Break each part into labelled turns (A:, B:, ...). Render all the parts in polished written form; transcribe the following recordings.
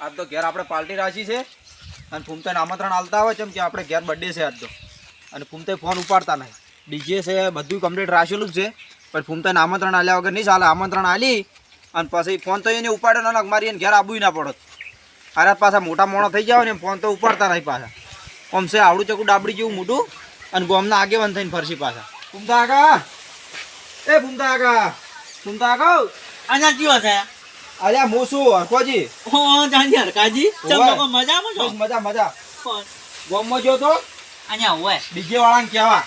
A: આજ તો ઘેર આપણે પાર્ટી રાખી છે અને ફૂમતાને આમંત્રણ આલતા હોય કેમ કે આપણે ઘેર બર્થડે છે આજ તો અને ફૂમતાઈ ફોન ઉપાડતા નહીં. ડીજે છે બધું કમ્પ્લીટ રાખેલું જ છે પણ ફૂમતાઈને આમંત્રણ આલ્યા વગર નહીં ચાલે. આમંત્રણ આલી અને પછી ફોન તો એને ઉપાડ્યો ને મારી એને ઘેર આબુય ના પડત. અરે પાછા મોટા મોણા થઈ જાવ ને ફોન તો ઉપાડતા નહીં પાછા. આમ છે આવડું ચકું ડાબડી જેવું મોટું અને ગોમના આગેવાન થઈને ફરશી પાછા. ફૂમતા આગા એ ફૂમતા આગા ફૂમતા આગા
B: આના જીવો છે
A: અલ્યા મોસું હરખોજી
B: હો જાણી હરકાજી ચમ લોકો મજામાં છો?
A: મજા મજા. ગોમમાં જો તો
B: અહીંયા હોય
A: ડીજે વાળાને કહેવા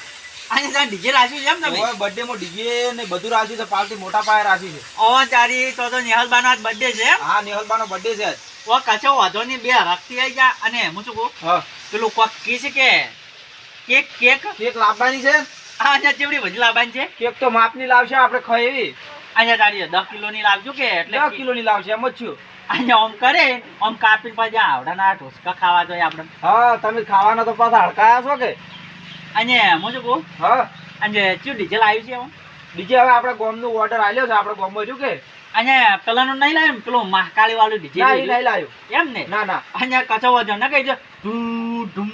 B: અહીંયા ડીજે રાખ્યું છે એમ તમે?
A: ઓય બર્થડે માં ડીજે ને બધું રાખ્યું છે. પાર્ટી મોટા પાયે રાખી છે.
B: ઓ તારી તો નિહાલબાનો આજ બર્થડે છે એમ?
A: હા નિહલબાનો બર્થડે છે.
B: ઓ કચો વાંધો ની બે હરખથી આવી જા. અને હું શું કહું
A: હા
B: પેલું કોક કી છે કે કેક કેક
A: કેક લાવવાની છે.
B: અહીંયા ચેવડી વધી લાવવાની છે?
A: કેક તો માપની લાવશે આપણે ખાય એવી.
B: અહીંયા તારી 10 કિલોની લાવજો કે એટલે
A: 10 કિલોની લાવશે એમ જ છું.
B: અહીંયા ઓમ કરે ઓમ કાપીને પછી આવડાના ઢોસકા ખાવા જોઈએ આપણે.
A: હા તમે ખાવાના તો પાછા હડકાયા છો કે?
B: અને હું શું કહું
A: હા
B: અને ચિયો ડીઝલ આવ્યું છે એમ?
A: ડીજે હવે આપણે ગોમનો ઓર્ડર આલ્યો છે. આપણે ગોમમાં શું કે
B: અહીંયા પેલાનું નહીં લાવ્યું ને પેલું મહાકાળી વાળું
A: ના એ
B: ડીજે
A: નહીં લાવ્યો.
B: એમ ને?
A: ના ના
B: અહીંયા કચો વાંધો ના કહી દો ધૂ ધૂમ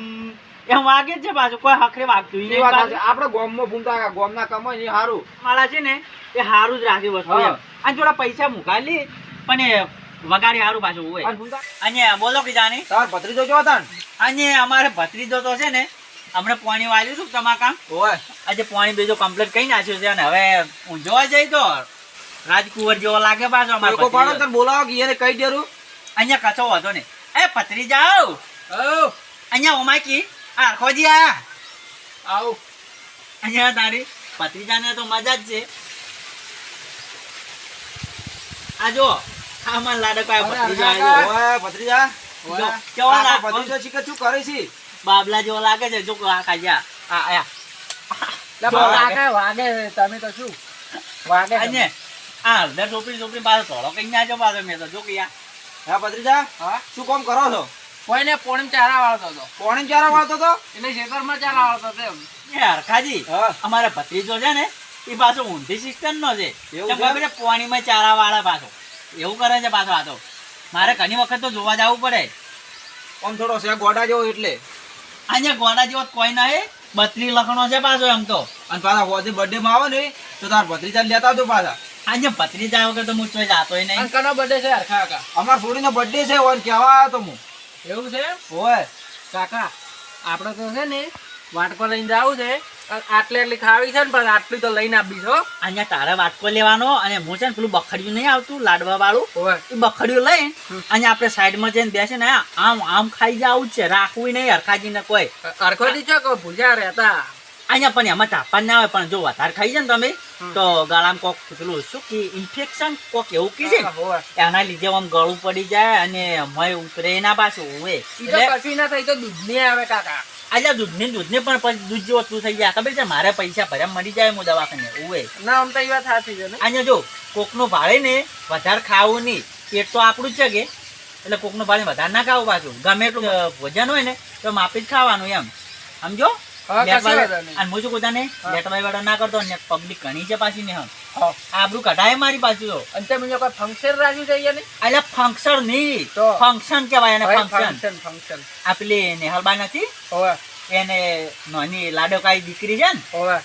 B: એમ વાગે જ છે પાછું કોઈ હખરે વાગતું ય
A: એ
B: નહીં
A: વાત
B: પાછું.
A: સાચી. આપણે ગોમમાં ફૂમતા ગોમના કમાય એ સારું.
B: મારા છે ને એ સારું જ રાખ્યું વસ્તુ એમ.
A: હા.
B: અને થોડા પૈસા મુકાલી પણ એ વગાડી સારું પાછું હોય.
A: અને ફૂમતા
B: અહીંયા બોલો કે જાણી
A: તાર ભત્રીજો જો હતા ને
B: અહીંયા અમારે ભત્રીજો તો છે ને હમણાં પાણી વાળ્યું હતું તમારા કામ
A: ઓય
B: આજે પાણી બીજો કમ્પ્લીટ કઈ નાખ્યું છે અને હવે હું જોવા જઈ તો રાજકુંવર જેવો લાગે પાછો અમારો
A: લોકો પાડો
B: ભત્રીજો.
A: તને બોલાવો કે એને કહી દેરું.
B: અહીંયા કચો હતો ને એ ભત્રી જાઓ
A: આવ
B: અહીંયા ઓમાકી આ ખોજી આયા
A: આવ
B: અહીંયા તારી ભત્રીજાને તો મજા જ છે. આ જો આ માર લાડકો આ ભત્રીજા આવ્યો.
A: ઓય ભત્રીજા
B: જો, કેવો લાગે?
A: ભત્રીજો શીખે શું કરે છે?
B: બાબલા જેવો લાગે છે જો આ કાજા આ આયા
A: લે
B: જો
A: વાગે વાગે તમે તો શું વાગે
B: અને આ હળદર ચોપડી પાછો થોડો કઈ ના જો પાછો મેં તો જો કે યાર
A: હા ભત્રીજા
C: હા
A: શું કામ કરો છો?
C: કોઈને પોણી ચારા વાળતો હતો
A: પોણી ચારા વાળતો તો
C: એટલે ખેતરમાં ચારા વાળતો હતો એમ.
B: એ હરખાજી
A: હા
B: અમારા ભત્રીજો છે ને એ પાછો ઊંધી સિસ્ટમ નો છે.
A: એવું
B: કેમ
A: છે?
B: ખબર છે પાણીમાં ચારા વાળા પાછો એવું કરે છે પાછો. આ તો મારે ઘણી વખત તો જોવા જવું પડે.
A: આમ થોડો છે ગોડા જેવો એટલે
B: અહીંયા ગોડા જેવો કોઈ નહીં 32 લખણો છે પાછો એમ તો.
A: અને પાછા હોદી બર્થડે માં આવે ને તો તાર ભત્રીજા લેતા આવજો પાછા.
B: આજે ભત્રીજા વગર તો હું ચોઈ જાતોય નહીં.
C: અને કનો બર્થડે છે હરખા કાકા?
A: અમાર છોડીનો બર્થડે છે ઓન કહેવા આવ્યો તો હું.
C: એવું છે
A: ઓય
C: કાકા આપણે તો છે ને વાટકો લઈને જાવું છે અને આટલી આટલી ખાવી છે ને પણ આટલી તો લઈને આપી છો.
B: અહીંયા તારે વાટકો લેવાનો અને હું છે ને પેલું બખડિયું નહીં આવતું લાડવા વાળું
C: ઓય
B: એ બખડિયું લઈને અહીંયા આપણે સાઈડમાં જઈને બેસે ને આમ આમ ખાઈ જવું જ છે. રાખવું નહીં હરખાજીને કોઈ.
C: હરખોથી છો કે ભૂલ્યા રહેતા?
B: અહીંયા પણ એમાં તાપમાન ના હોય પણ જો વધારે ખાઈ જાય ને તમે તો ગળામાં કોક પેલું શું કે ઇન્ફેક્શન કોક એવું કી છે ને,
C: ઓય
B: એના લીધે આમ ગળું પડી જાય અને મય ઉતરે ના પાછું હોય.
C: ઈ તો
B: એટલે
C: કશું ના થઈ તો દૂધ નહીં આવે કાકા.
B: આજે દૂધને પણ પછી દૂધ જેવું વસ્તુ થઈ જાય ખબર છે. મારે પૈસા ભર્યા મળી જાય હું દવાખાને હોય.
C: ના આમ તો એ વાત સાચી છે ને.
B: અહીંયા જો કોકનું ભાડે ને વધારે ખાવું નહીં. પેટ તો આપણું જ છે કે એટલે કોકનું ભાડે વધારે ના ખાવું પાછું. ગમે એટલું ભોજન હોય ને તો માપી જ ખાવાનું એમ સમજો.
C: હા, કશી વાંધો નહીં.
B: અને હું શું કહું ને લેટવાઈ વાળો ના કરતો ને પબ્લિક ઘણી છે પાછી ને હમ
C: હા.
B: આબરૂ કઢાય મારી પાછું તો.
C: અને તમે જો કોઈ ફંક્શન રાખ્યું છે અહીંયા નહીં?
B: એટલે ફંક્શન નહીં
C: તો?
B: ફંક્શન કહેવાય એને.
C: ભાઈ,
B: ફંક્શન
C: ફંક્શન
B: આ પેલી નેહલબા નથી
C: ઓય
B: એને નાની લાડોકાઈ દીકરી છે ને
C: ઓય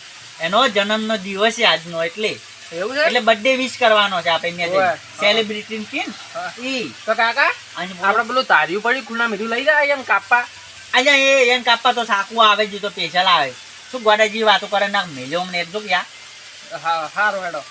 B: એનો જન્મનો દિવસ છે આજનો એટલે
C: એવું છે
B: એટલે બર્થડે વિશ કરવાનો છે આપણે
C: ઓય.
B: સેલિબ્રિટી કે ને
C: હા.
B: ઈ
C: તો કાકા
B: અને
C: આપણે પેલું તાર્યું પડ્યું ખુલ્લા મીઠું લઈ જાય એમ કાપવા.
B: અહીંયા એને કાપવા તો સાકું આવે છે તો પેશલ આવે. શું ગોડાજી વાતો કરે ના મેલ્યો અમને એક જો યા
C: હા સારું હેડો.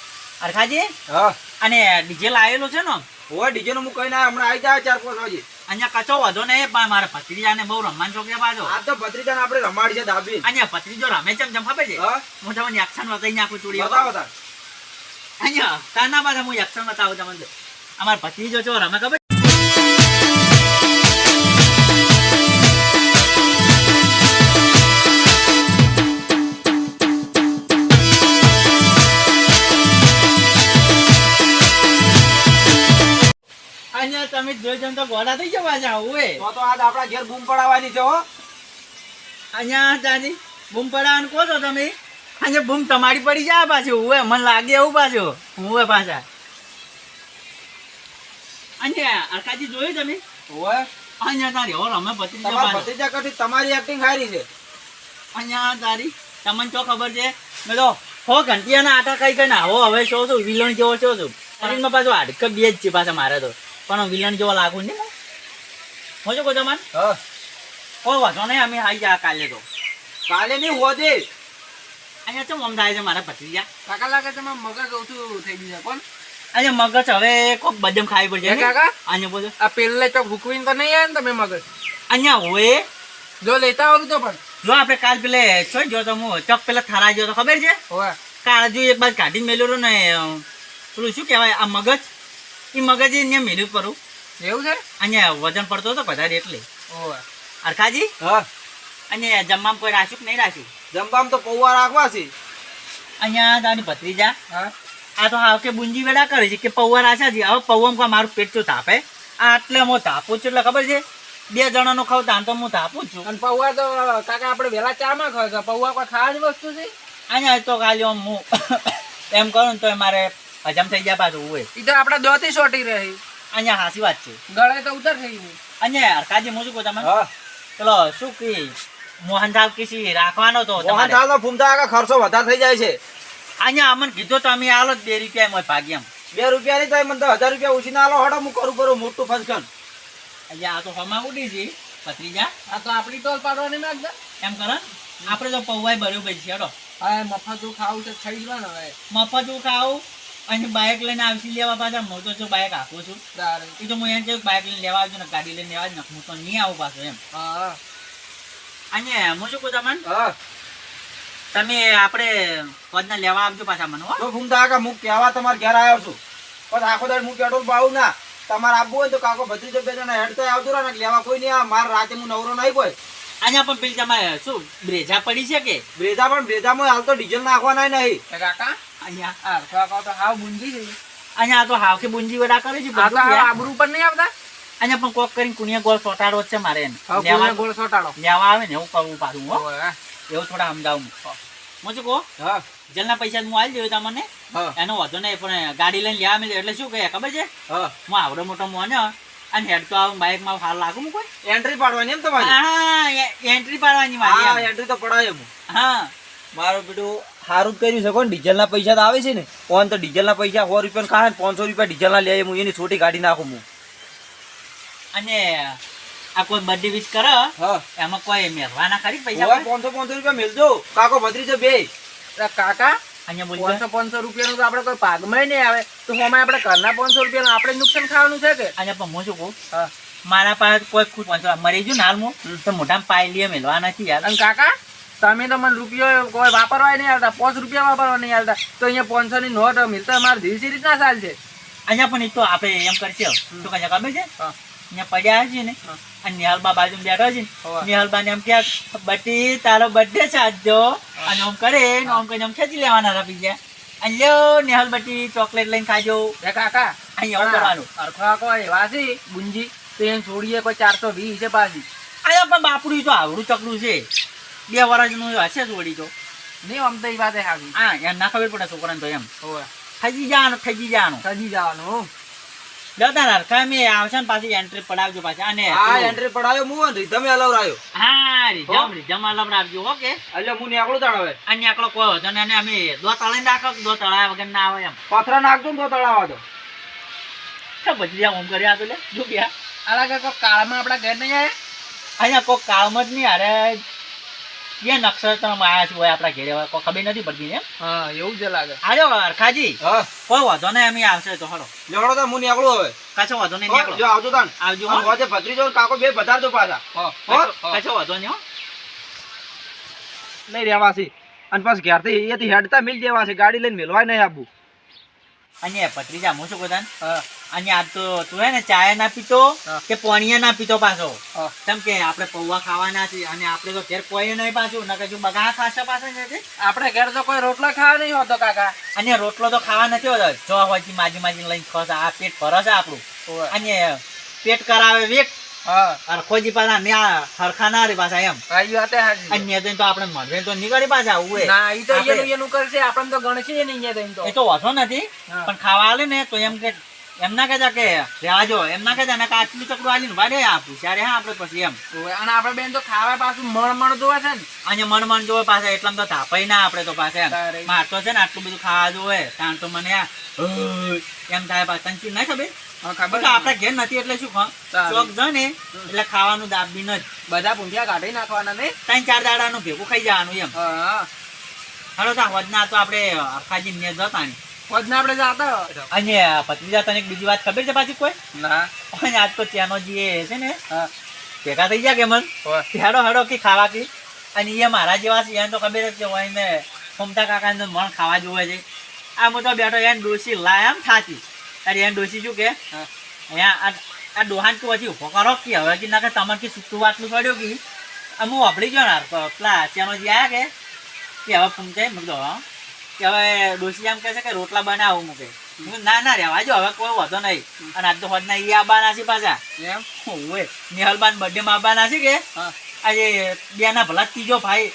B: અરખાજી
A: હા
B: અને ડીજે લાવેલો છે ને
A: ઓય ડીજે નો હું કઈ ના હમણાં આવી જાય 4-5 વાગે.
B: અહીંયા કચો વધો ને પણ મારા ભત્રીજાને બહુ રમવાનું શોખ છે પાછો.
A: આ તો ભત્રીજાને આપણે રમાડી છે દાબી.
B: અહીંયા ભત્રીજો રમે છે એમ ખબર છે
A: હા
B: મોટા મને એક્શન બતાવી નાખું ચોરી
A: બતાવો તાર.
B: અહીંયા તાના પાછા હું એક્શન બતાવું તમને. અમારા ભત્રીજો છો રમે ખબર અહીંયા તમે જોઈ જમ તો ગોડા થઈ જવા જાવ ઓએ.
A: તો આજ આપણા ઘેર બૂમ પડાવવાની છે હો.
B: અહીંયા તાજી બૂમ પડાવવાનું કહો છો તમે. અહીંયા બૂમ તમારી પડી જાય પાછું ઓએ. મને લાગે એવું પાછું ઓએ પાછા. અહીંયા અરકાજી જોયું તમે
A: ઓય
B: અહીંયા તારી હો રમે ભત્રીજા
A: તમારા
B: પાછો.
A: ભત્રીજા કરતી તમારી એક્ટિંગ સારી છે.
B: અહીંયા તારી તમને તો ખબર છે મેં તો હો ઘંટિયાના આટા કઈ કઈ આવો હવે છો છું વિલણ જેવો છો છું શરીરમાં પાછો હાડક બે જ છે પાછા મારે તો પણ વિલણ જેવો લાગુ નહીં હું શું કહું તમને
A: હા
B: કોઈ વાંધો નહીં અમે આવી જા કાલે તો
A: કાલે નહીં હોદે.
B: અહીંયા ચમ આમ થાય છે મારા ભત્રીજા
C: કાકા લાગે તમારે મગજ ઓછું થઈ ગયું છે પણ
B: અહીંયા મગજ હવે કોક બદામ ખાવી પડશે
C: હે
B: ને?
C: કાકા
B: અહીંયા બોલો
C: આ પેલે ચોક ભૂકવીને તો નહીં આવે ને તમે મગજ
B: અહીંયા હોય
C: જો લેતા આવડું તો પણ
B: જો આપણે કાલ પેલે શું જો તો હું ચોક પેલા થરા ગયો તો ખબર છે
C: હોવે
B: કાળજુ એક બાજુ કાઢીને મેલ્યો ને પેલું શું કહેવાય આ મગજ એ મગજ અહીંયા મેલ્યું કરું
C: એવું છે
B: અહીંયા વજન પડતો હતો વધારે એટલે
C: હોવે
B: અરખાજી
A: હા
B: અહીંયા જમવામાં કોઈ રાખ્યું કે નહીં રાખ્યું
A: જમવામાં તો પૌવા રાખવા છે.
B: અહીંયા તારી ભત્રીજા
C: હા
B: આ તો હાવ કે બુંજી વેડા કરે છે કે પૌવા રાખ્યા છે હવે પૌવામાં મારું પેટ તો તાપે આ એટલે હું તાપું છું એટલે ખબર છે 2 જણાનો ખાવ તાન તો હું તાપું જ છું
C: અને પૌવા તો કાકા આપણે વહેલા ચામાં ખાવ છો પૌવા કોઈ ખાવાની વસ્તુ છે
B: અહીંયા તો ખાલી આમ હું એમ કરું ને તો મારે હજમ થઈ જાય પાછું હોય
C: એ તો આપણા દોથી સોટી રહી
B: અહીંયા હાસી વાત છે
C: ગળે તો ઉતર થઈ ગઈ
B: અહીંયા હરખાજી હું શું કહું તમે
A: હા
B: ચલો શું કી મોહનથાળ કિસી રાખવાનો તો તમારે
A: મોહનથાળનો ફૂમતા આગળ ખર્ચો વધારે થઈ જાય છે.
B: અહીંયા અમને કીધું તો અમે આલો 2 રૂપિયા એમાં ભાગી એમ
A: 2 રૂપિયા નહીં થાય મને તો 1000 રૂપિયા ઉછીને આલો હડો હું કરું મોટું ફંક્શન.
B: અહીંયા આ તો હમા ઉડી છે ભત્રીજા
C: આ તો આપણી ટોલ પાડવાની નાખ
B: એમ કરો ને આપણે તો પૌવાય ભર્યું પછી હેડો
C: હા મફતું ખાવું છે ખાઈ જવાનું હવે
B: મફત હું ખાવું અને બાઇક લઈને આવશે લેવા પાછા હું તો જો બાઇક આપું છું
C: તારે
B: એ તો હું એમ કહ્યું બાઇક લઈને લેવા આવજો ને ગાડી લઈને લેવા જ ને હું તો નહીં આવું પાછો એમ
C: હા
B: અહીંયા હું શું કહું તમને
A: હા
B: તમે આપણે પદના લેવા આવજો પાછા મને હો
A: તો ફૂમતા આગળ હું કહેવા તમારે ઘેર આવ્યો છું પણ આખો દાડ હું પેટ્રોલ પાવું ના તમારે આપવું હોય તો કાકો ભત્રીજો 2 જણા હેડતા આવજો ને લેવા કોઈ નહીં આવે મારે રાતે હું નવરો નહીં કોઈ.
B: અહીંયા પણ પેલી તમારે શું બ્રેજા પડી છે કે
A: બ્રેઝા પણ બ્રેઝામાં હાલ તો ડીઝલ નાખવાના નહીં.
C: એ કાકા
B: અહીંયા
C: આ કાકા તો હાવ બુંજી છે
B: અહીંયા તો હાવ કે બુંજી વેડા કરે છે
C: આ તો
B: બધું
C: હાવ
B: યાર.
C: આબરૂ પર નહીં આવતા
B: અહીંયા પણ કોક કરીને કુણિયા ગોળ સોટાડો જ છે મારે એને
C: હાવ
B: લેવા
C: ગોળ ગોળ સોટાડો
B: લેવા આવે ને એવું કરવું પાછું હો
C: હોવે.
B: એવું થોડા સમજાવું હું શું કહું
A: હા
B: જલના પૈસા હું આવી દઉં તમને
A: હા
B: એનો વાંધો નહીં પણ ગાડી લઈને લેવા મળે એટલે શું કહે ખબર છે
A: હા
B: હું આવડો મોટો મોને અને હેડ તો આવું બાઇકમાં હાલ લાગુ હું કોઈ
A: એન્ટ્રી પાડવાની એમ તમારી.
B: હા એન્ટ્રી પાડવાની મારી
A: હા
B: એમ.
A: એન્ટ્રી તો પડાય એમ.
B: હા
A: મારું બેટું સારું જ કર્યું છે કોણ ડીઝલના પૈસા તો આવે છે ને કોણ તો ડીઝલના પૈસા 100 રૂપિયા ખાય ને 500 રૂપિયા ડીઝલના લે હું એની છોટી ગાડી નાખું હું.
B: અને આ કોઈ બર્થડે વિશ કરે
A: હા
B: એમાં કોઈ મેળવાના ખરી પૈસા
A: ઓય
B: કોઈ?
A: 500 રૂપિયા મેલજો કાકો ભત્રીજો બે.
C: અરે કાકા
B: અહીંયા બોલજો
C: 500 રૂપિયાનું તો આપણે કોઈ ભાગમાં નહીં આવે તો હમણાં આપણે ઘરના 500 રૂપિયાનું આપણે નુકસાન ખાવાનું છે કે
B: અહીંયા પણ હું શું કહું
C: હા
B: મારા પાસે કોઈ ખુદ મરી ગયું ને હાલ હું તો મોઢામાં પાઈ લે મેળવા નથી યાર
C: અને કાકા તમે તો મને રૂપિયો કોઈ વાપરવા નહીં આવતા 5 રૂપિયા વાપરવા નહીં આવતા તો અહીંયા 500 ની નોટ મિલતા મારે ધીરી રીતના ચાલ છે
B: અહીંયા પણ એ તો આપણે એમ કરશે શું કહે ખબર છે
C: હા
B: અહીંયા પડ્યા છે ને
C: હા.
B: અને નિહાલબા બાજુ બેઠો છે
C: હોવે.
B: નિહાલબા ને એમ કે બટી તારો બર્થડે છે આજ જો અને આમ કરે ને આમ કરીને આમ ખેંચી લેવાના હતા બીજા અને લ્યો નિહાલ બટી ચોકલેટ લઈને ખાજો
C: એ કાકા
B: અહીંયા આવું કરવાનું
C: અરખા કોઈ એવા છે ગુંજી તો એને છોડીએ કોઈ 420 છે પાછી
B: અહીંયા પણ બાપડું તો આવડું ચકલું છે 2 વર્ષનું હશે જોડી તો
C: નહીં આમ તો એ વાત હાવી
B: હા એમ ના ખબર પડે છોકરાને તો એમ
C: હોવે
B: થઈ જવાનું
C: સજી જવાનું
B: જતા રાખા મેં આવશે ને પાછી એન્ટ્રી પડાવજો પાછી અને
A: હા
B: પેલું-
A: એન્ટ્રી પડાયો હું રીધમે હલાવરાયો.
B: હા રીધમ લવડાવજો ઓકે
A: એટલે હું નીકળું તાણ હવે.
B: અને આકડો કોઈ હતો ને અને અમે દો તળાઈને રાખો દો તળાયા વગર ના આવે એમ
A: પથરા નાખજો ને તો તળાવા દો.
B: તો પછી ઓમ કર્યા તો લે જો ગયા
C: આલા કોઈ કાળમાં આપણા ઘર નહીં આવે
B: અહીંયા કોઈ કામ જ નહીં અરે એ નક્ષત્રમાં આવ્યા છે હોય આપણા ઘેરે હોય કોઈ ખબર નથી પડતી ને એમ
C: હા એવું જ લાગે
B: આજો હરખાજી
A: હા
B: કોઈ વાંધો નહીં અમે આવશે તો હળો
A: લેવડો તો હું નીકળું હવે.
B: કશો વાંધો નહીં
A: હો,
B: નીકળો
A: જો આવજો તાણ.
B: આવજો
A: અને
B: હો.
A: હોજે ભત્રીજો ને કાકો બે વધારજો પાછા.
B: કશો વાંધો નહીં હો
A: નહીં રહેવાસી અને પાછું ઘેરથી અહીંયાથી હેડતા મિલ દેવાશે ગાડી લઈને મેલવાય નહીં આપવું.
B: અને પત્રીજા હું શું કહું અને આજ તો તું હે ને ચાય ના પીતો
C: હા.
B: કે પોણીયા ના પીતો પાછો
C: હા.
B: કેમ કે આપણે પૌવા ખાવાના છે અને આપણે તો ઘેર કોઈ નહીં પાછું નકર જો બગા ખાશે પાછા છે
C: આપણે ઘર તો કોઈ રોટલો ખાવા નહીં હોતો કાકા
B: અને રોટલો તો ખાવા નથી હોતો જો હોય માજી લઈને ખોશે આ પેટ ભરે છે આપણું
C: હોવે.
B: અને પેટ કરાવે વેક
C: હા
B: હરખોજી પાછા ને આ હરખા ના રે પાછા એમ
C: આ ઈ વાતે હાચી.
B: અને તો આપણે મળવે તો નીકળી પાછા આવું
C: ના ઈ તો
B: આપણે-
C: એનું કરશે આપણને તો ગણશે નહીં અહીંયા તો એમ તો.
B: એ તો વાંધો નથી
C: હા.
B: પણ ખાવા આલે ને તો એમ કે એમ ના કહેતા કે રહેવા જો, એમ ના કહેતા ને કે આટલું ચકડું આલીને વાડે આ પૂછ્યા હા આપણે પછી એમ.
C: ઓવે, અને આપણે બેન તો ખાવા પાછું મણ જોવે છે ને.
B: અને મન જોવે પાછા એટલામાં તો થાપાય ના આપણે તો પાછા
C: તારે.
B: એમ માર તો છે ને આટલું બધું ખાવા જોવે કારણ તો મને આ એમ થાય પાછા તને ના ખબર
C: હા, ખબર
B: તો આપણે ઘેર નથી એટલે શું ખા
C: તારે.
B: ચોક જાય ને એટલે ખાવાનું દાબી ન જ
C: બધા પૂંઠિયા કાઢી નાખવાના નહીં.
B: 3-4 દાડાનું ભેગું ખાઈ જવાનું એમ.
C: હા,
B: હાલો તો વધના તો આપણે અખાજી ને જતા ને.
C: વધના આપણે જાતા.
B: અને ભત્રીજા તને એક બીજી વાત ખબર છે પાછી કોઈ?
C: ના.
B: અને આજ તો ત્યાંનો જે છે ને
C: હા.
B: ભેગા થઈ ગયા કે મન
C: ઓવે.
B: હેડો કે ખાવા કી. અને એ મારા જેવા છે એને તો ખબર જ છે હોય ને ફમતા કાકા ને મણ ખાવા જોવે છે. આમ તો બેઠો એને ડોસી લાય આમ થાતી. અરે એને ડોસી શું કે
C: હા.
B: અહીંયા આ ડોહાન તું હજી ઉભો કરો કે હવે કે ના કે તમારે કે સુતું વાટલું પડ્યો કે હું વાપરી ગયો ને પેલા ત્યાંનો જે આયા કે હવે ફૂમતે મૂકતો કે હવે ડોસી એમ કહે છે કે રોટલા બનાવું મૂકે. ના રહેવા જો હવે કોઈ વધો નહીં. અને આજ તો હોદના એ આબાના છે પાછા
C: એમ.
B: ઓય નિહાલબાન બર્થડે માં આવવાના છે કે
C: હા.
B: આજે બેના ભલા ત્રીજો ભાઈ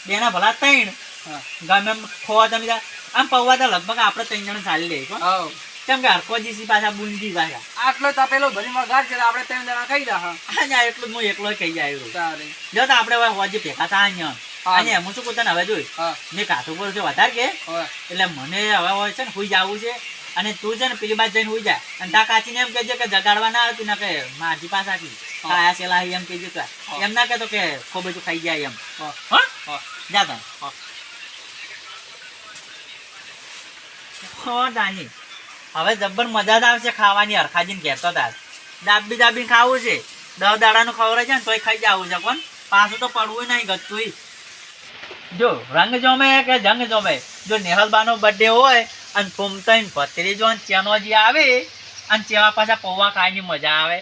B: બેના ભલા 3
C: હા.
B: ગમે એમ ખોવા તમે આમ પૌવા તો લગભગ આપણે 3 જણ ચાલી લઈએ
C: હાવ.
B: કેમ કે હરકોજી સી પાછા બુંદી પાછા
C: આટલો તપેલો ભરી વગાડ છે તો આપણે 3 જણા ખાઈ જા.
B: હા એટલું જ હું એકલો કહી જાય
C: તારે.
B: જો તો આપણે હવે હોજી ભેગા થાય અહીંયા
C: હા.
B: અને હું શું પોતાને હવે જોઈ
C: હા.
B: મેં કાઠું પર છે વધારે કે
C: ઓવે.
B: એટલે મને હવે હોય છે ને હુઈ જવું છે અને તું છે ને પેલી બાજુ જઈને હુઈ જા અને તા કાચીને એમ કહેજે કે જગાડવા ના આવતી ના કે માજી પાસાથી ખાયા છેલા એમ કહેજે તો એમ ના કહેતો કે ખૂબ બધું ખાઈ જાય એમ
C: હા.
B: હા
C: હા.
B: જા તા હો દાની હવે જબ્બર મજા જ આવશે ખાવાની. હરખાજીને કહેતો તાર દાબીને ખાવું છે 10 દાડાનું ખવડાય છે ને તોય ખાઈ જવું છે પણ પાછું તો પડવું નહીં ગતું. જો રંગ જમે કે જંગ જમે જો નેહલબાનો બર્થડે હોય અને ફૂમતાઈને ભત્રીજો અને ચેનોજી આવે અને ચેવા પાછા પૌવા ખાવાની મજા આવે